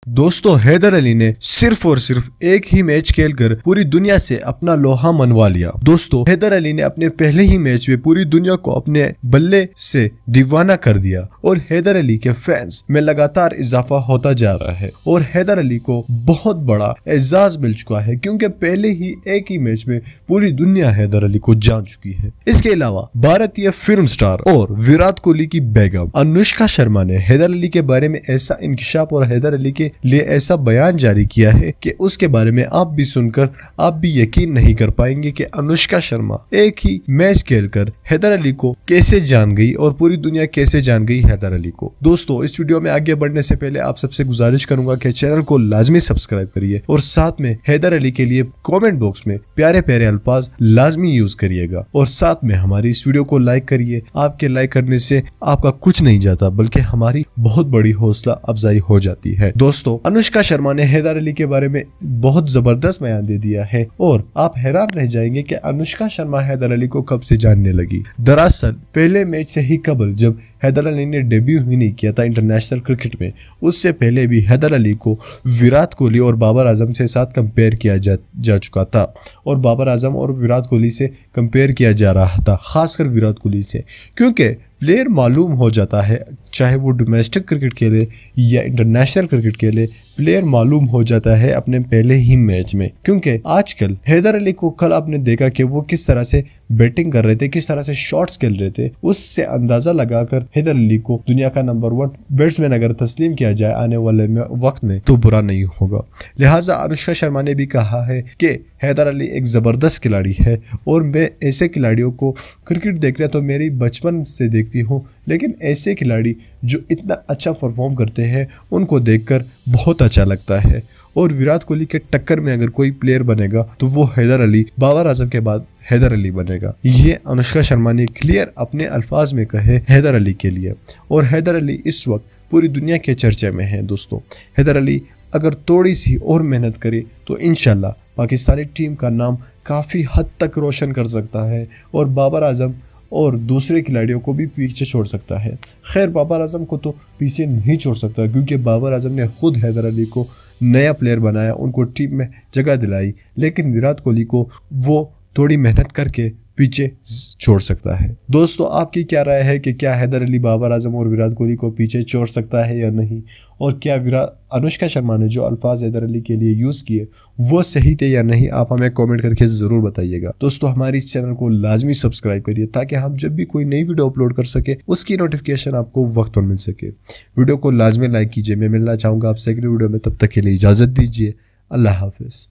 दोस्तों हैदर अली ने सिर्फ और सिर्फ एक ही मैच खेलकर पूरी दुनिया से अपना लोहा मनवा लिया। दोस्तों हैदर अली ने अपने पहले ही मैच में पूरी दुनिया को अपने बल्ले से दीवाना कर दिया और हैदर अली के फैंस में लगातार इजाफा होता जा रहा है और हैदर अली को बहुत बड़ा एजाज मिल चुका है क्योंकि पहले ही एक ही मैच में पूरी दुनिया हैदर अली को जान चुकी है। इसके अलावा भारतीय फिल्म स्टार और विराट कोहली की बेगम अनुष्का शर्मा ने हैदर अली के बारे में ऐसा इंकशाफ और हैदर अली के लिए ऐसा बयान जारी किया है कि उसके बारे में आप भी सुनकर आप भी यकीन नहीं कर पाएंगे कि अनुष्का शर्मा एक ही मैच खेलकर हैदर अली को कैसे जान गई और पूरी दुनिया कैसे जान गई हैदर अली को। दोस्तों इस वीडियो में आगे बढ़ने से पहले आप सबसे गुजारिश करूंगा कि चैनल को लाजमी सब्सक्राइब करिए और साथ में हैदर अली के लिए कमेंट बॉक्स में प्यारे प्यारे अल्फाज लाजमी यूज करिएगा और साथ में हमारी इस वीडियो को लाइक करिए। आपके लाइक करने से आपका कुछ नहीं जाता बल्कि हमारी बहुत बड़ी हौसला अफजाई हो जाती है। दोस्तों अनुष्का शर्मा ने हैदर अली के बारे में बहुत जबरदस्त बयान दे दिया है और आप हैरान रह जाएंगे कि अनुष्का शर्मा हैदर अली को कब से जानने लगी। दरअसल पहले मैच से ही कबल जब हैदर अली ने डेब्यू ही नहीं किया था इंटरनेशनल क्रिकेट में, उससे पहले भी हैदर अली को विराट कोहली और बाबर आजम से साथ कंपेयर किया जा चुका था और बाबर आजम और विराट कोहली से कंपेयर किया जा रहा था, खासकर विराट कोहली से, क्योंकि प्लेयर मालूम हो जाता है चाहे वो डोमेस्टिक क्रिकेट खेले या इंटरनेशनल क्रिकेट खेले, प्लेयर मालूम हो जाता है अपने पहले ही मैच में। क्योंकि आजकल हैदर अली को कल आपने देखा कि वो किस तरह से बैटिंग कर रहे थे, किस तरह से शॉट्स खेल रहे थे, उससे अंदाजा लगाकर हैदर अली को दुनिया का नंबर 1 बैट्समैन अगर तस्लीम किया जाए आने वाले वक्त में तो बुरा नहीं होगा। लिहाजा अनुष्का शर्मा ने भी कहा है कि हैदर अली एक जबरदस्त खिलाड़ी है और मैं ऐसे खिलाड़ियों को क्रिकेट देखना तो मेरी बचपन से देखती हूँ, लेकिन ऐसे खिलाड़ी जो इतना अच्छा परफॉर्म करते हैं उनको देखकर बहुत अच्छा लगता है और विराट कोहली के टक्कर में अगर कोई प्लेयर बनेगा तो वो हैदर अली, बाबर आजम के बाद हैदर अली बनेगा। ये अनुष्का शर्मा ने क्लियर अपने अल्फाज में कहे हैदर अली के लिए और हैदर अली इस वक्त पूरी दुनिया के चर्चे में है। दोस्तों हैदर अली अगर थोड़ी सी और मेहनत करे तो इंशाल्लाह पाकिस्तानी टीम का नाम काफ़ी हद तक रोशन कर सकता है और बाबर आजम और दूसरे खिलाड़ियों को भी पीछे छोड़ सकता है। खैर बाबर आजम को तो पीछे नहीं छोड़ सकता क्योंकि बाबर आजम ने खुद हैदर अली को नया प्लेयर बनाया, उनको टीम में जगह दिलाई, लेकिन विराट कोहली को वो थोड़ी मेहनत करके पीछे छोड़ सकता है। दोस्तों आपकी क्या राय है कि क्या हैदर अली बाबर आजम और विराट कोहली को पीछे छोड़ सकता है या नहीं, और क्या अनुष्का शर्मा ने जो अल्फाज हैदर अली के लिए यूज़ किए वो सही थे या नहीं, आप हमें कमेंट करके ज़रूर बताइएगा। दोस्तों हमारी इस चैनल को लाजमी सब्सक्राइब करिए ताकि हम जब भी कोई नई वीडियो अपलोड कर सके उसकी नोटिफिकेशन आपको वक्त पर मिल सके। वीडियो को लाजमी लाइक कीजिए। मैं मिलना चाहूँगा आपसे अगली वीडियो में, तब तक के लिए इजाज़त दीजिए। अल्लाह हाफिज़।